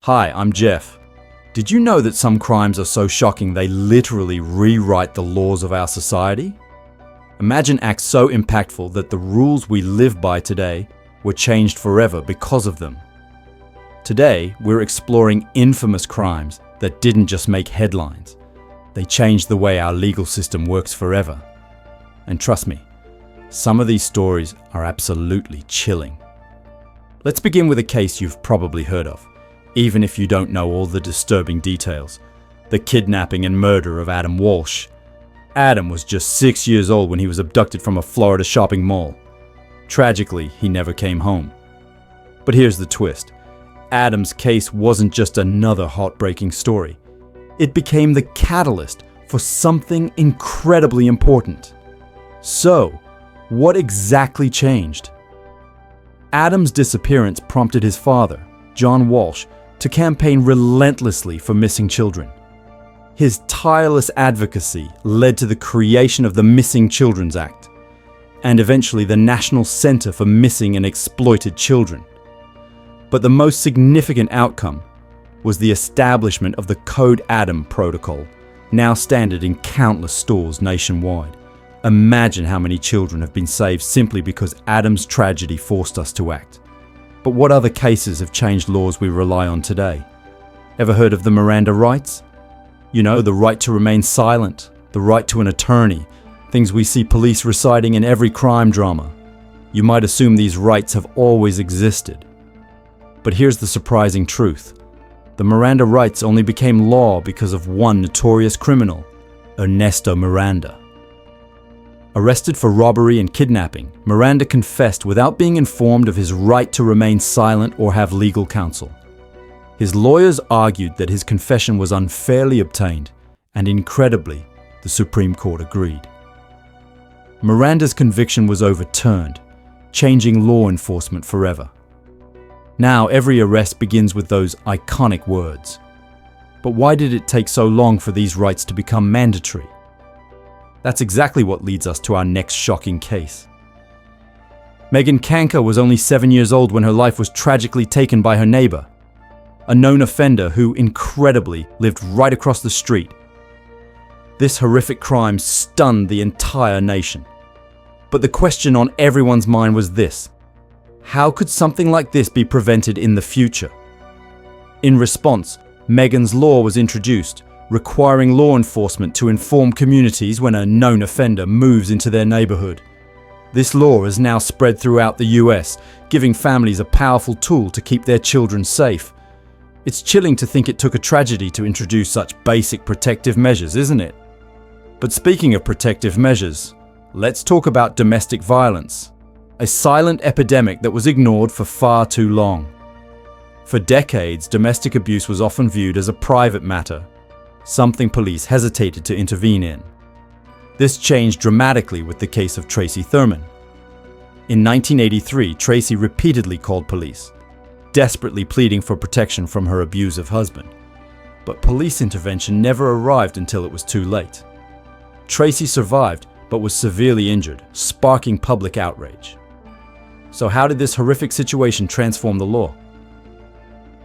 Hi, I'm Jeff. Did you know that some crimes are so shocking they literally rewrite the laws of our society? Imagine acts so impactful that the rules we live by today were changed forever because of them. Today, we're exploring infamous crimes that didn't just make headlines. They changed the way our legal system works forever. And trust me, some of these stories are absolutely chilling. Let's begin with a case you've probably heard of, even if you don't know all the disturbing details: the kidnapping and murder of Adam Walsh. Adam was just 6 years old when he was abducted from a Florida shopping mall. Tragically, he never came home. But here's the twist. Adam's case wasn't just another heartbreaking story. It became the catalyst for something incredibly important. So, what exactly changed? Adam's disappearance prompted his father, John Walsh, to campaign relentlessly for missing children. His tireless advocacy led to the creation of the Missing Children's Act, and eventually the National Center for Missing and Exploited Children. But the most significant outcome was the establishment of the Code Adam protocol, now standard in countless stores nationwide. Imagine how many children have been saved simply because Adam's tragedy forced us to act. But what other cases have changed laws we rely on today? Ever heard of the Miranda Rights? You know, the right to remain silent, the right to an attorney, things we see police reciting in every crime drama. You might assume these rights have always existed. But here's the surprising truth. The Miranda Rights only became law because of one notorious criminal, Ernesto Miranda. Arrested for robbery and kidnapping, Miranda confessed without being informed of his right to remain silent or have legal counsel. His lawyers argued that his confession was unfairly obtained, and incredibly, the Supreme Court agreed. Miranda's conviction was overturned, changing law enforcement forever. Now every arrest begins with those iconic words. But why did it take so long for these rights to become mandatory? That's exactly what leads us to our next shocking case. Megan Kanker was only 7 years old when her life was tragically taken by her neighbor, a known offender who, incredibly, lived right across the street. This horrific crime stunned the entire nation. But the question on everyone's mind was this: how could something like this be prevented in the future? In response, Megan's Law was introduced, requiring law enforcement to inform communities when a known offender moves into their neighborhood. This law is now spread throughout the US, giving families a powerful tool to keep their children safe. It's chilling to think it took a tragedy to introduce such basic protective measures, isn't it? But speaking of protective measures, let's talk about domestic violence, a silent epidemic that was ignored for far too long. For decades, domestic abuse was often viewed as a private matter, something police hesitated to intervene in. This changed dramatically with the case of Tracy Thurman. In 1983, Tracy repeatedly called police, desperately pleading for protection from her abusive husband. But police intervention never arrived until it was too late. Tracy survived, but was severely injured, sparking public outrage. So how did this horrific situation transform the law?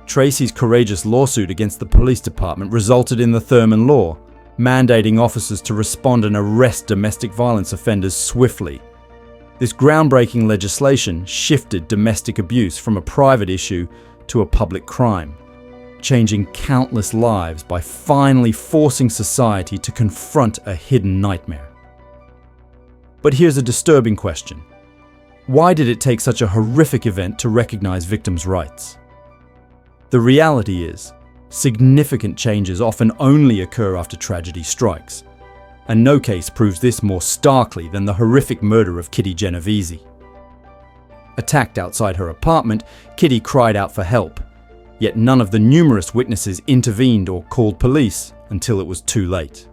Tracy's courageous lawsuit against the police department resulted in the Thurman Law, mandating officers to respond and arrest domestic violence offenders swiftly. This groundbreaking legislation shifted domestic abuse from a private issue to a public crime, changing countless lives by finally forcing society to confront a hidden nightmare. But here's a disturbing question. Why did it take such a horrific event to recognize victims' rights? The reality is, significant changes often only occur after tragedy strikes, and no case proves this more starkly than the horrific murder of Kitty Genovese. Attacked outside her apartment, Kitty cried out for help, yet none of the numerous witnesses intervened or called police until it was too late.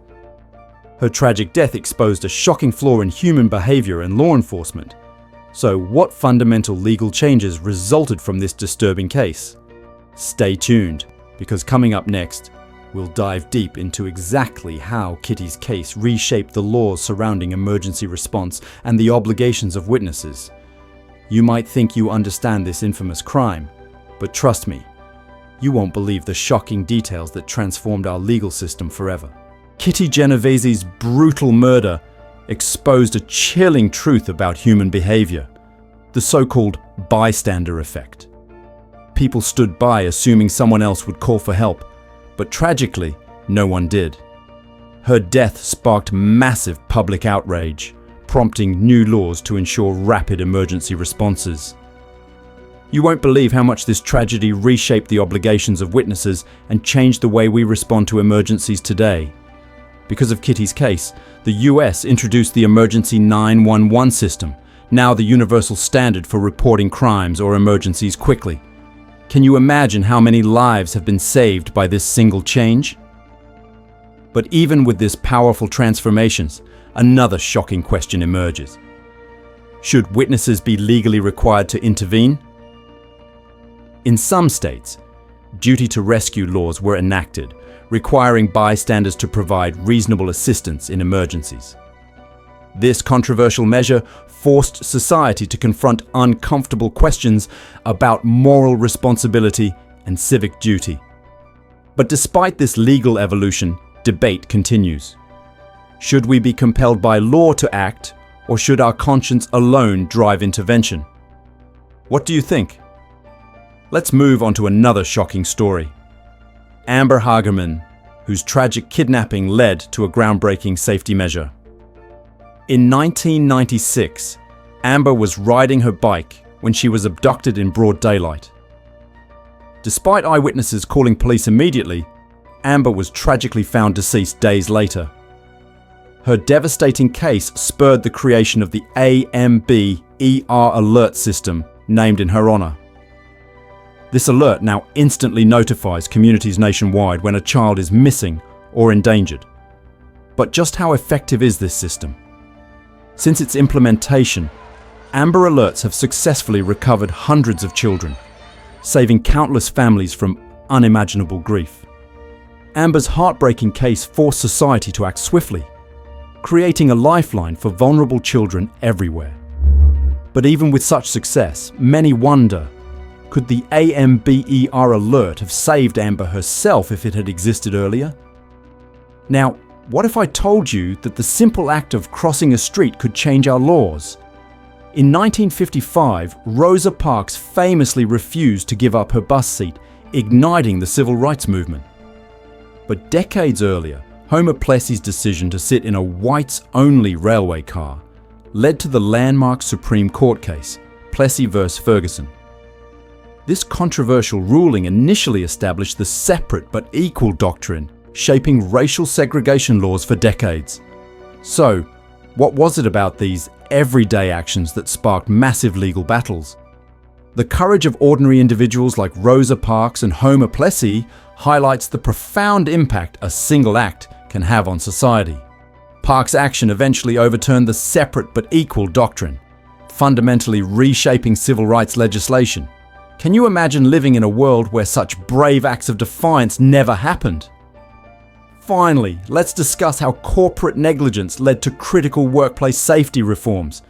Her tragic death exposed a shocking flaw in human behavior and law enforcement. So what fundamental legal changes resulted from this disturbing case? Stay tuned, because coming up next, we'll dive deep into exactly how Kitty's case reshaped the laws surrounding emergency response and the obligations of witnesses. You might think you understand this infamous crime, but trust me, You won't believe the shocking details that transformed our legal system forever. Kitty Genovese's brutal murder exposed a chilling truth about human behavior, the so-called bystander effect. People stood by assuming someone else would call for help, but tragically, no one did. Her death sparked massive public outrage, prompting new laws to ensure rapid emergency responses. You won't believe how much this tragedy reshaped the obligations of witnesses and changed the way we respond to emergencies today. Because of Kitty's case, the US introduced the emergency 911 system, now the universal standard for reporting crimes or emergencies quickly. Can you imagine how many lives have been saved by this single change? But even with this powerful transformations, another shocking question emerges. Should witnesses be legally required to intervene? In some states, duty to rescue laws were enacted, requiring bystanders to provide reasonable assistance in emergencies. This controversial measure forced society to confront uncomfortable questions about moral responsibility and civic duty. But despite this legal evolution, debate continues. Should we be compelled by law to act, or should our conscience alone drive intervention? What do you think? Let's move on to another shocking story. Amber Hagerman, whose tragic kidnapping led to a groundbreaking safety measure. In 1996, Amber was riding her bike when she was abducted in broad daylight. Despite eyewitnesses calling police immediately, Amber was tragically found deceased days later. Her devastating case spurred the creation of the AMB ER alert system, named in her honor. This alert now instantly notifies communities nationwide when a child is missing or endangered. But just how effective is this system? Since its implementation, Amber Alerts have successfully recovered hundreds of children, saving countless families from unimaginable grief. Amber's heartbreaking case forced society to act swiftly, creating a lifeline for vulnerable children everywhere. But even with such success, many wonder, could the AMBER alert have saved Amber herself if it had existed earlier? Now, what if I told you that the simple act of crossing a street could change our laws? In 1955, Rosa Parks famously refused to give up her bus seat, igniting the civil rights movement. But decades earlier, Homer Plessy's decision to sit in a whites-only railway car led to the landmark Supreme Court case, Plessy v. Ferguson. This controversial ruling initially established the separate but equal doctrine, shaping racial segregation laws for decades. So, what was it about these everyday actions that sparked massive legal battles? The courage of ordinary individuals like Rosa Parks and Homer Plessy highlights the profound impact a single act can have on society. Parks' action eventually overturned the separate but equal doctrine, fundamentally reshaping civil rights legislation. Can you imagine living in a world where such brave acts of defiance never happened? Finally, let's discuss how corporate negligence led to critical workplace safety reforms.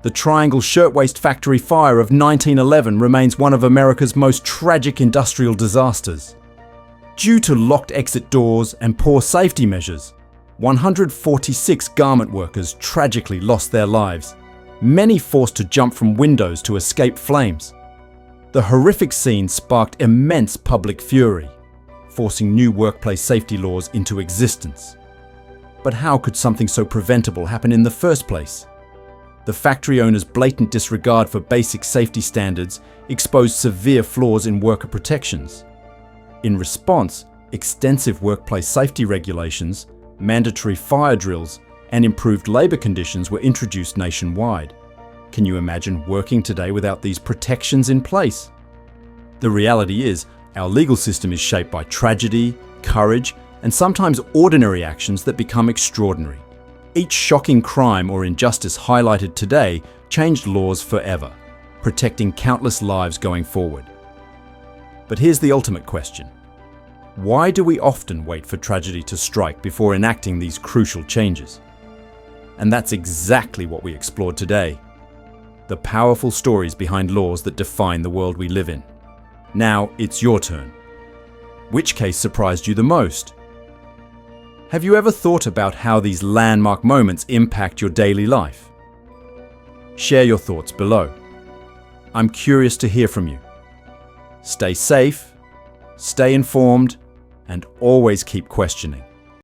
The Triangle Shirtwaist Factory fire of 1911 remains one of America's most tragic industrial disasters. Due to locked exit doors and poor safety measures, 146 garment workers tragically lost their lives, many forced to jump from windows to escape flames. The horrific scene sparked immense public fury, forcing new workplace safety laws into existence. But how could something so preventable happen in the first place? The factory owner's blatant disregard for basic safety standards exposed severe flaws in worker protections. In response, extensive workplace safety regulations, mandatory fire drills, and improved labor conditions were introduced nationwide. Can you imagine working today without these protections in place? The reality is, our legal system is shaped by tragedy, courage, and sometimes ordinary actions that become extraordinary. Each shocking crime or injustice highlighted today changed laws forever, protecting countless lives going forward. But here's the ultimate question. Why do we often wait for tragedy to strike before enacting these crucial changes? And that's exactly what we explored today. The powerful stories behind laws that define the world we live in. Now it's your turn. Which case surprised you the most? Have you ever thought about how these landmark moments impact your daily life? Share your thoughts below. I'm curious to hear from you. Stay safe, stay informed, and always keep questioning.